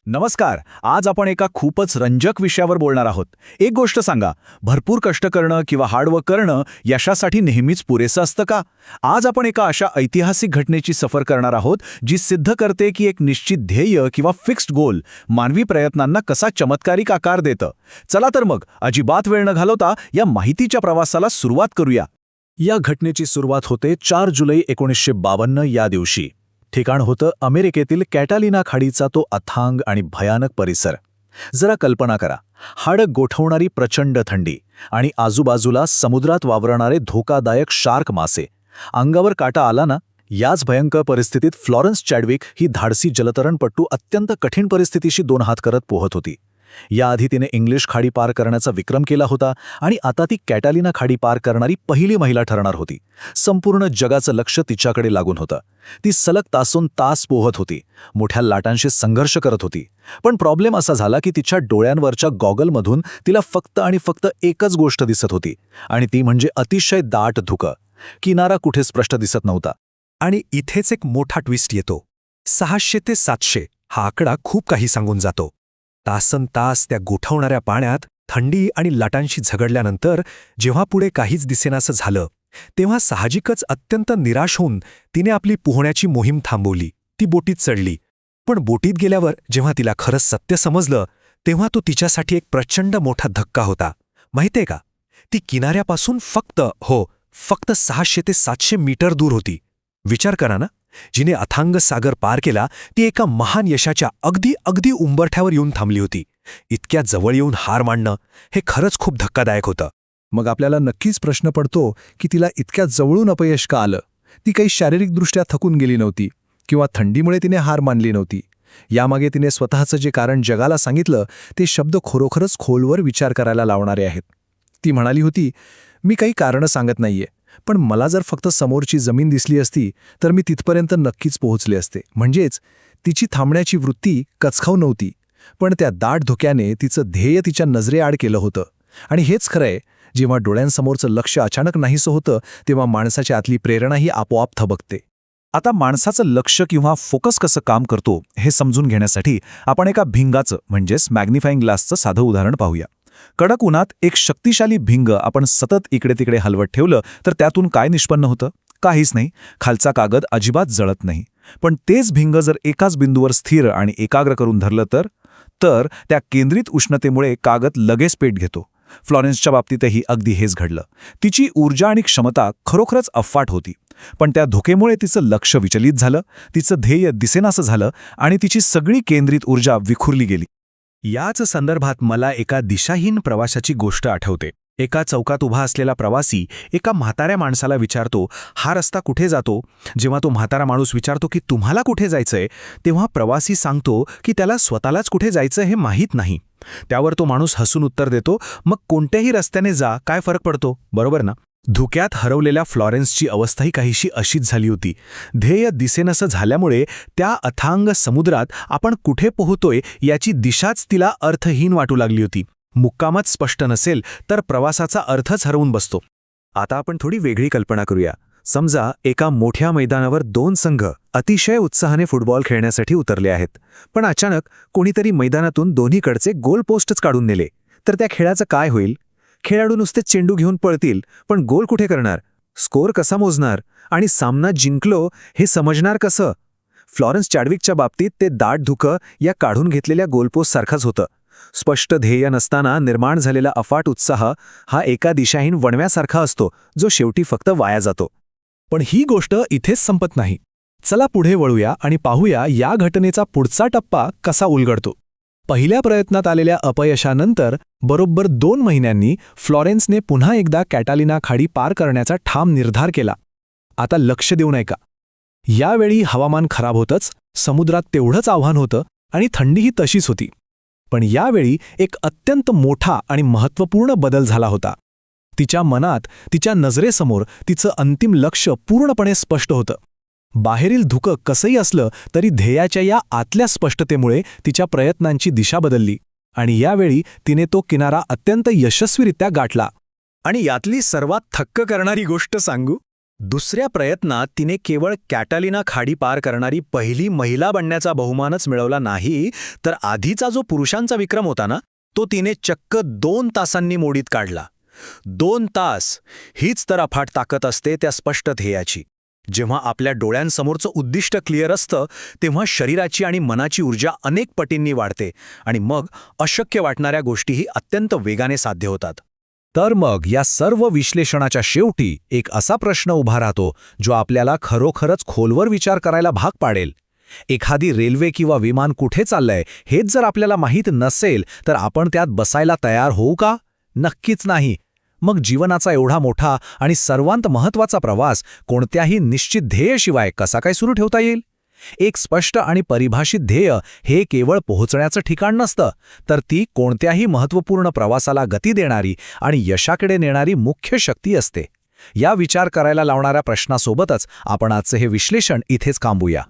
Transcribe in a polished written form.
नमस्कार. आज आपण एका खूपच रंजक विषयावर बोलणार आहोत. एक गोष्ट सांगा, भरपूर कष्ट करणं किंवा हार्डवर्क करणं यशासाठी नेहमीच पुरेसं असतं का? आज आपण एका अशा ऐतिहासिक घटनेची सफर करणार आहोत जी सिद्ध करते की एक निश्चित ध्येय किंवा फिक्स्ड गोल मानवी प्रयत्नांना कसा चमत्कारिक आकार देतं. चला तर मग अजिबात वेळ न घालवता या माहितीच्या प्रवासाला सुरुवात करूया. या घटनेची सुरुवात होते 4 जुलै 1952 या दिवशी. ठिकाण होतं अमेरिकेतील कॅटालिना खाडीचा तो अथांग आणि भयानक परिसर. जरा कल्पना करा, हाडं गोठवणारी प्रचंड थंडी आणि आजूबाजूला समुद्रात वावरणारे धोकादायक शार्क मासे. अंगावर काटा आला ना. याच भयंकर परिस्थितीत फ्लॉरेन्स चॅडविक ही धाडसी जलतरणपटू अत्यंत कठीण परिस्थितीशी 2 हात करत पोहत होती. याआधी तिने इंग्लिश खाडी पार करण्याचा विक्रम केला होता आणि आता ती कॅटालिना खाडी पार करणारी पहिली महिला ठरणार होती. संपूर्ण जगाचं लक्ष तिच्याकडे लागून होतं. ती सलग तासोन तास पोहत होती, मोठ्या लाटांशी संघर्ष करत होती. पण प्रॉब्लेम असा झाला की तिच्या डोळ्यांवरच्या गॉगलमधून तिला फक्त आणि फक्त एकच गोष्ट दिसत होती, आणि ती म्हणजे अतिशय दाट धुकं. किनारा कुठे स्पष्ट दिसत नव्हता. आणि इथेच एक मोठा ट्विस्ट येतो. 600 ते 700 हा आकडा खूप काही सांगून जातो. तासनतास त्या गोठवणाऱ्या पाण्यात थंडी आणि लाटांशी झगडल्यानंतर जेव्हा पुढे काहीच दिसेनासं झालं, तेव्हा साहजिकच अत्यंत निराश होऊन तिने आपली पोहण्याची मोहीम थांबवली. ती बोटीत चढली. पण बोटीत गेल्यावर जेव्हा तिला खरंच सत्य समजलं, तेव्हा तो तिच्यासाठी एक प्रचंड मोठा धक्का होता. माहितीये का, ती किनाऱ्यापासून फक्त 600 ते 700 मीटर दूर होती. विचार करा ना, जिने अथांग सागर पार केला ती एका महान यशाच्या अगदी उंबरठ्यावर येऊन थांबली होती. इतक्या जवळ येऊन हार मानणं हे खरंच खूप धक्कादायक होतं. मग आपल्याला नक्कीच प्रश्न पडतो की तिला इतक्या जवळून अपयश का आलं? ती काही शारीरिकदृष्ट्या थकून गेली नव्हती किंवा थंडीमुळे तिने हार मानली नव्हती. यामागे तिने स्वतःचं जे कारण जगाला सांगितलं ते शब्द खरोखरच खोलवर विचार करायला लावणारे आहेत. ती म्हणाली होती, मी काही कारणं सांगत नाहीये, पण मला जर फक्त समोरची जमीन दिसली असती तर मी तिथपर्यंत नक्कीच पोहोचले असते. म्हणजेच तिची थांबण्याची वृत्ती कचखाऊ नव्हती, पण त्या दाट धोक्याने तिचं ध्येय तिच्या नजरेआड केलं होतं. आणि हेच खरंय, जेव्हा डोळ्यांसमोरचं लक्ष अचानक नाहीसं होतं तेव्हा माणसाच्या आतली प्रेरणाही आपोआप थबकते. आता माणसाचं लक्ष किंवा फोकस कसं काम करतो हे समजून घेण्यासाठी आपण एका भिंगाचं म्हणजेच मॅग्निफाईंग ग्लासचं साधं उदाहरण पाहूया. कडक उन्हात एक शक्तिशाली भिंग आपण सतत इकडे तिकडे हलवत ठेवलं तर त्यातून काय निष्पन्न होतं? काहीच नाही. खालचा कागद अजिबात जळत नाही. पण तेच भिंग जर एकाच बिंदूवर स्थिर आणि एकाग्र करून धरलं तर त्या केंद्रित उष्णतेमुळे कागद लगेच पेट घेतो. फ्लॉरेन्सच्या बाबतीतही अगदी हेच घडलं. तिची ऊर्जा आणि क्षमता खरोखरच अफाट होती, पण त्या धोकेमुळे तिचं लक्ष विचलित झालं, तिचं ध्येय दिसेनासं झालं आणि तिची सगळी केंद्रित ऊर्जा विखुरली गेली. याच संदर्भात मला एका दिशाहीन प्रवासाची गोष्ट आठवते. एका चौकात उभा असलेला प्रवासी एका म्हाताऱ्या माणसाला विचारतो, हा रस्ता कुठे जातो? जेव्हा तो म्हातारा माणूस विचारतो की तुम्हाला कुठे जायचंय, तेव्हा प्रवासी सांगतो की त्याला स्वतःलाच कुठे जायचं हे माहीत नाही. त्यावर तो माणूस हसून उत्तर देतो, मग कोणत्याही रस्त्याने जा, काय फरक पडतो, बरोबर ना? धुक्यात हरवलेल्या फ्लॉरेन्सची अवस्थाही काहीशी अशीच झाली होती. ध्येय दिसेनसं झाल्यामुळे त्या अथांग समुद्रात आपण कुठे पोहतोय याची दिशाच तिला अर्थहीन वाटू लागली होती. मुक्कामच स्पष्ट नसेल तर प्रवासाचा अर्थच हरवून बसतो. आता आपण थोडी वेगळी कल्पना करूया. समजा एका मोठ्या मैदानावर 2 संघ अतिशय उत्साहाने फुटबॉल खेळण्यासाठी उतरले आहेत, पण अचानक कोणीतरी मैदानातून दोन्हीकडचे गोल पोस्टच काढून नेले, तर त्या खेळाचं काय होईल? खेळाडू नुसते चेंडू घेऊन पळतील, पण गोल कुठे करणार? स्कोअर कसा मोजणार? आणि सामना जिंकलो हे समजणार कसं? फ्लॉरेन्स चॅडविकच्या बाबतीत ते दाट धुकं या काढून घेतलेल्या गोलपोस्टसारखाच होतं. स्पष्ट ध्येय नसताना निर्माण झालेला अफाट उत्साह हा एका दिशाहीन वणव्यासारखा असतो, जो शेवटी फक्त वाया जातो. पण ही गोष्ट इथेच संपत नाही. चला पुढे वळूया आणि पाहूया या घटनेचा पुढचा टप्पा कसा उलगडतो. पहिल्या प्रयत्नात आलेल्या अपयशानंतर बरोबर 2 महिन्यांनी फ्लॉरेन्सने पुन्हा एकदा कॅटालिना खाडी पार करण्याचा ठाम निर्धार केला. आता लक्ष देऊन ऐका. यावेळी हवामान खराब होतंच, समुद्रात तेवढंच आव्हान होतं आणि थंडीही तशीच होती. पण यावेळी एक अत्यंत मोठा आणि महत्त्वपूर्ण बदल झाला होता. तिच्या मनात, तिच्या नजरेसमोर तिचं अंतिम लक्ष पूर्णपणे स्पष्ट होतं. बाहेरील धुकं कसंही असलं तरी ध्येयाच्या या आतल्या स्पष्टतेमुळे तिच्या प्रयत्नांची दिशा बदलली आणि यावेळी तिने तो किनारा अत्यंत यशस्वीरित्या गाठला. आणि यातली सर्वात थक्क करणारी गोष्ट सांगू? दुसऱ्या प्रयत्नात तिने केवळ कॅटालिना खाडी पार करणारी पहिली महिला बनण्याचा बहुमानच मिळवला नाही, तर आधीचा जो पुरुषांचा विक्रम होता ना, तो तिने चक्क 2 तासांनी मोडीत काढला. 2 तास हीच तर अफाट ताकद असते त्या स्पष्ट ध्येयाची. जेव्हा आपल्या डोळ्यांसमोरचं उद्दिष्ट क्लिअर असतं, तेव्हा शरीराची आणि मनाची ऊर्जा अनेक पटींनी वाढते आणि मग अशक्य वाटणाऱ्या गोष्टीही अत्यंत वेगाने साध्य होतात. तर मग या सर्व विश्लेषणाच्या शेवटी एक असा प्रश्न उभा राहतो जो आपल्याला खरोखरच खोलवर विचार करायला भाग पाडेल. एखादी रेल्वे किंवा विमान कुठे चाललंय हेच जर आपल्याला माहीत नसेल तर आपण त्यात बसायला तयार होऊ का? नक्कीच नाही. मग जीवनाचा एवढा मोठा आणि सर्वांत महत्त्वाचा प्रवास कोणत्याही निश्चित ध्येयाशिवाय कसा काय सुरू ठेवता येईल? एक स्पष्ट आणि परिभाषित ध्येय हे केवळ पोहोचण्याचं ठिकाण नसतं, तर ती कोणत्याही महत्त्वपूर्ण प्रवासाला गती देणारी आणि यशाकडे नेणारी मुख्य शक्ती असते. या विचार करायला लावणाऱ्या प्रश्नासोबतच आपण आजचं हे विश्लेषण इथेच थांबूया.